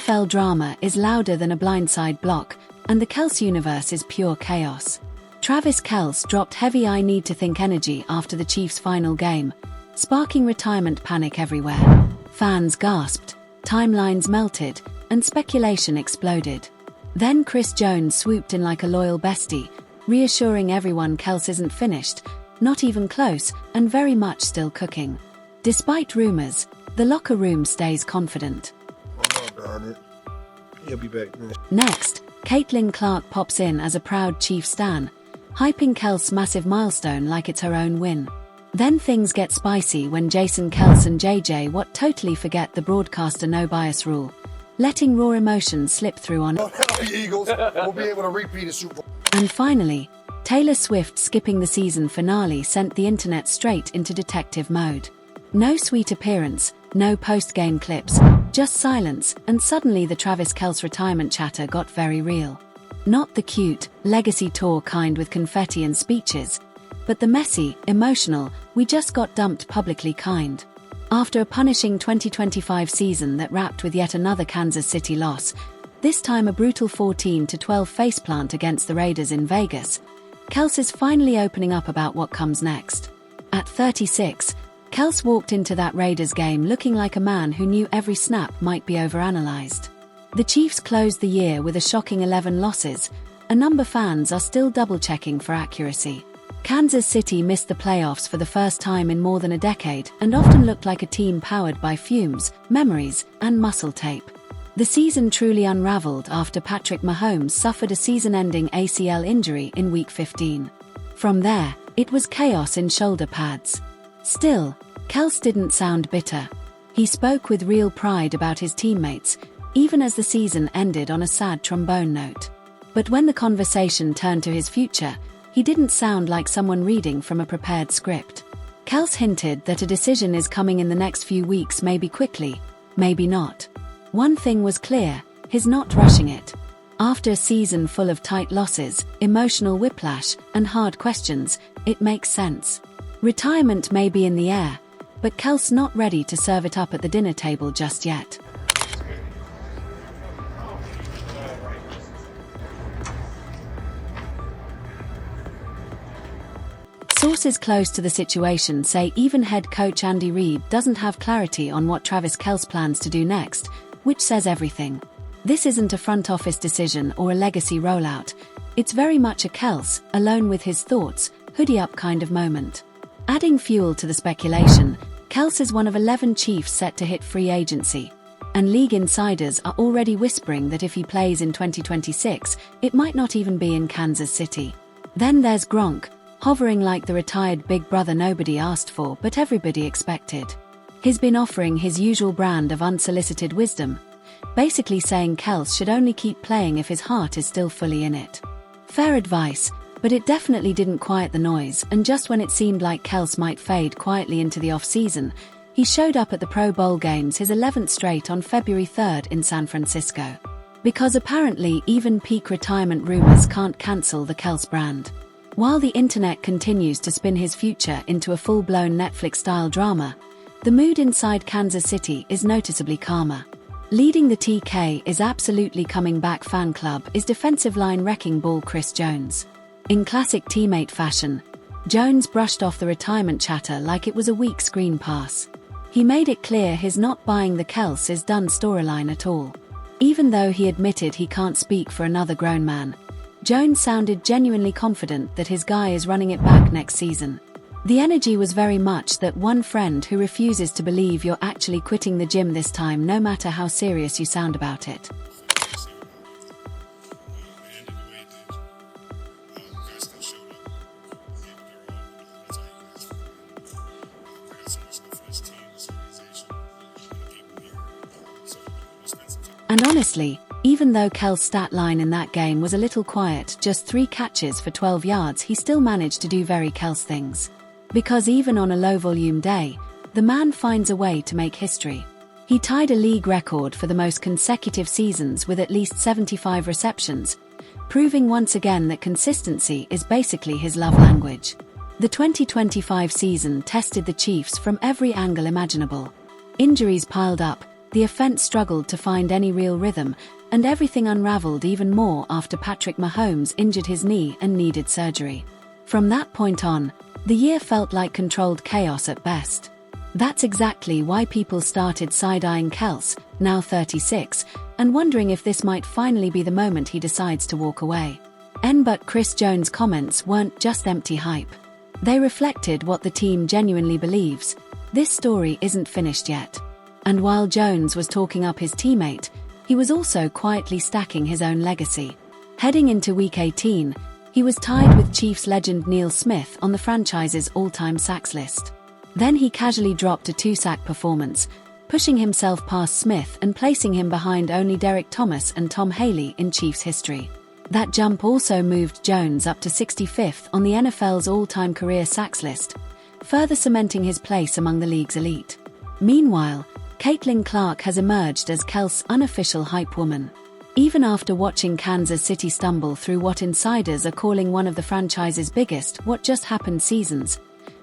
NFL drama is louder than a blindside block, and the Kelce universe is pure chaos. Travis Kelce dropped heavy "I need to think" energy after the Chiefs' final game, sparking retirement panic everywhere. Fans gasped, timelines melted, and speculation exploded. Then Chris Jones swooped in like a loyal bestie, reassuring everyone Kelce isn't finished, not even close, and very much still cooking. Despite rumors, the locker room stays confident. Oh, darn it. He'll be back. Next, Caitlin Clark pops in as a proud Chiefs stan, hyping Kelce's massive milestone like it's her own win. Then things get spicy when Jason Kelce and JJ Watt totally forget the broadcaster no bias rule, letting raw emotions slip through on The Eagles will be able to repeat the Super Bowl. And finally, Taylor Swift skipping the season finale sent the internet straight into detective mode. No sweet appearance, no post-game clips, just silence, and suddenly the Travis Kelce retirement chatter got very real. Not the cute, legacy tour kind with confetti and speeches, but the messy, emotional, we just got dumped publicly kind. After a punishing 2025 season that wrapped with yet another Kansas City loss, this time a brutal 14-12 faceplant against the Raiders in Vegas, Kelce is finally opening up about what comes next. At 36, Kelce walked into that Raiders game looking like a man who knew every snap might be overanalyzed. The Chiefs closed the year with a shocking 11 losses, a number fans are still double-checking for accuracy. Kansas City missed the playoffs for the first time in more than a decade and often looked like a team powered by fumes, memories, and muscle tape. The season truly unraveled after Patrick Mahomes suffered a season-ending ACL injury in Week 15. From there, it was chaos in shoulder pads. Still, Kelce didn't sound bitter. He spoke with real pride about his teammates, even as the season ended on a sad trombone note. But when the conversation turned to his future, he didn't sound like someone reading from a prepared script. Kelce hinted that a decision is coming in the next few weeks, maybe quickly, maybe not. One thing was clear, he's not rushing it. After a season full of tight losses, emotional whiplash, and hard questions, it makes sense. Retirement may be in the air, but Kelce not ready to serve it up at the dinner table just yet. Sources close to the situation say even head coach Andy Reid doesn't have clarity on what Travis Kelce plans to do next, which says everything. This isn't a front office decision or a legacy rollout. It's very much a Kelce, alone with his thoughts, hoodie up kind of moment. Adding fuel to the speculation, Kelce is one of 11 Chiefs set to hit free agency, and league insiders are already whispering that if he plays in 2026, it might not even be in Kansas City. Then there's Gronk, hovering like the retired big brother nobody asked for but everybody expected. He's been offering his usual brand of unsolicited wisdom, basically saying Kelce should only keep playing if his heart is still fully in it. Fair advice, but it definitely didn't quiet the noise, and just when it seemed like Kelce might fade quietly into the off-season, he showed up at the Pro Bowl games, his 11th straight, on February 3rd in San Francisco. Because apparently even peak retirement rumors can't cancel the Kelce brand. While the internet continues to spin his future into a full-blown Netflix-style drama, the mood inside Kansas City is noticeably calmer. Leading the TK is absolutely coming back fan club is defensive line wrecking ball Chris Jones. In classic teammate fashion, Jones brushed off the retirement chatter like it was a weak screen pass. He made it clear his not buying the Kelce is done storyline at all. Even though he admitted he can't speak for another grown man, Jones sounded genuinely confident that his guy is running it back next season. The energy was very much that one friend who refuses to believe you're actually quitting the gym this time no matter how serious you sound about it. And honestly, even though Kelce's stat line in that game was a little quiet, just 3 catches for 12 yards, he still managed to do very Kelce things. Because even on a low-volume day, the man finds a way to make history. He tied a league record for the most consecutive seasons with at least 75 receptions, proving once again that consistency is basically his love language. The 2025 season tested the Chiefs from every angle imaginable. Injuries piled up, The offense struggled to find any real rhythm, and everything unraveled even more after Patrick Mahomes injured his knee and needed surgery. From that point on, the year felt like controlled chaos at best. That's exactly why people started side-eyeing Kelce, now 36, and wondering if this might finally be the moment he decides to walk away. But Chris Jones' comments weren't just empty hype. They reflected what the team genuinely believes: this story isn't finished yet. And while Jones was talking up his teammate, he was also quietly stacking his own legacy. Heading into Week 18, he was tied with Chiefs legend Neil Smith on the franchise's all-time sacks list. Then he casually dropped a 2-sack performance, pushing himself past Smith and placing him behind only Derek Thomas and Tom Haley in Chiefs history. That jump also moved Jones up to 65th on the NFL's all-time career sacks list, further cementing his place among the league's elite. Meanwhile, Caitlin Clark has emerged as Kelce's unofficial hype woman. Even after watching Kansas City stumble through what insiders are calling one of the franchise's biggest "what just happened" seasons,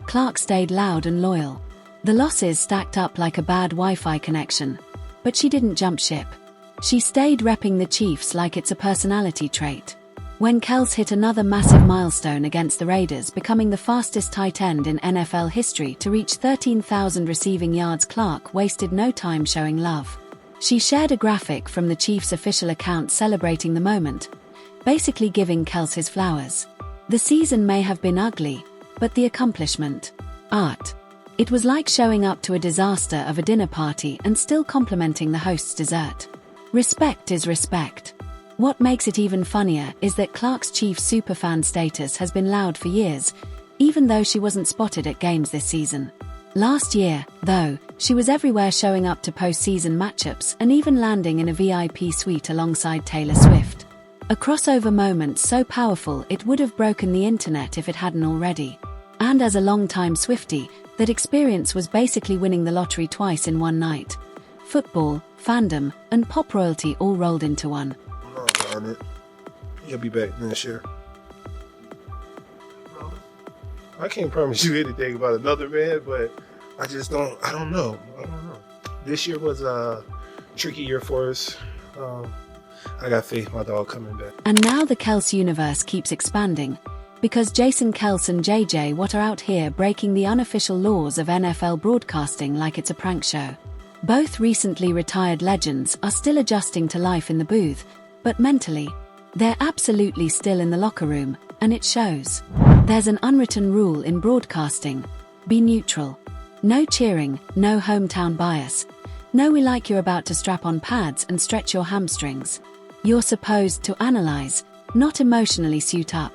Clark stayed loud and loyal. The losses stacked up like a bad Wi-Fi connection, but she didn't jump ship. She stayed repping the Chiefs like it's a personality trait. When Kelce hit another massive milestone against the Raiders, becoming the fastest tight end in NFL history to reach 13,000 receiving yards, Clark wasted no time showing love. She shared a graphic from the Chiefs' official account celebrating the moment, basically giving Kelce his flowers. The season may have been ugly, but the accomplishment, art. It was like showing up to a disaster of a dinner party and still complimenting the host's dessert. Respect is respect. What makes it even funnier is that Clark's Chiefs superfan status has been loud for years, even though she wasn't spotted at games this season. Last year, though, she was everywhere, showing up to postseason matchups and even landing in a VIP suite alongside Taylor Swift. A crossover moment so powerful it would have broken the internet if it hadn't already. And as a longtime Swiftie, that experience was basically winning the lottery twice in one night. Football, fandom, and pop royalty all rolled into one. Oh, darn it. He'll be back next year. I can't promise you anything about another man, but I don't know. This year was a tricky year for us. I got faith my dog coming back. And now the Kelce universe keeps expanding, because Jason Kelce and JJ Watt are out here breaking the unofficial laws of NFL broadcasting like it's a prank show. Both recently retired legends are still adjusting to life in the booth, but mentally, they're absolutely still in the locker room, and it shows. There's an unwritten rule in broadcasting: be neutral. No cheering, no hometown bias. No "we like you're about to strap on pads and stretch your hamstrings." You're supposed to analyze, not emotionally suit up.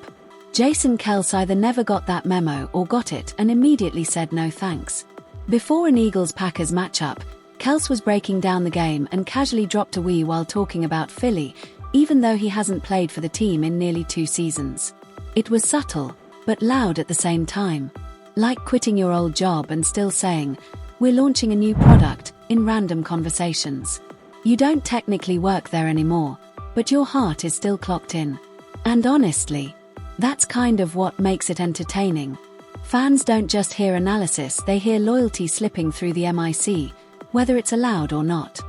Jason Kelce either never got that memo or got it and immediately said no thanks. Before an Eagles-Packers matchup, Kelce was breaking down the game and casually dropped a "we" while talking about Philly, even though he hasn't played for the team in nearly 2 seasons. It was subtle, but loud at the same time. Like quitting your old job and still saying, "We're launching a new product," in random conversations. You don't technically work there anymore, but your heart is still clocked in. And honestly, that's kind of what makes it entertaining. Fans don't just hear analysis, they hear loyalty slipping through the mic, whether it's allowed or not.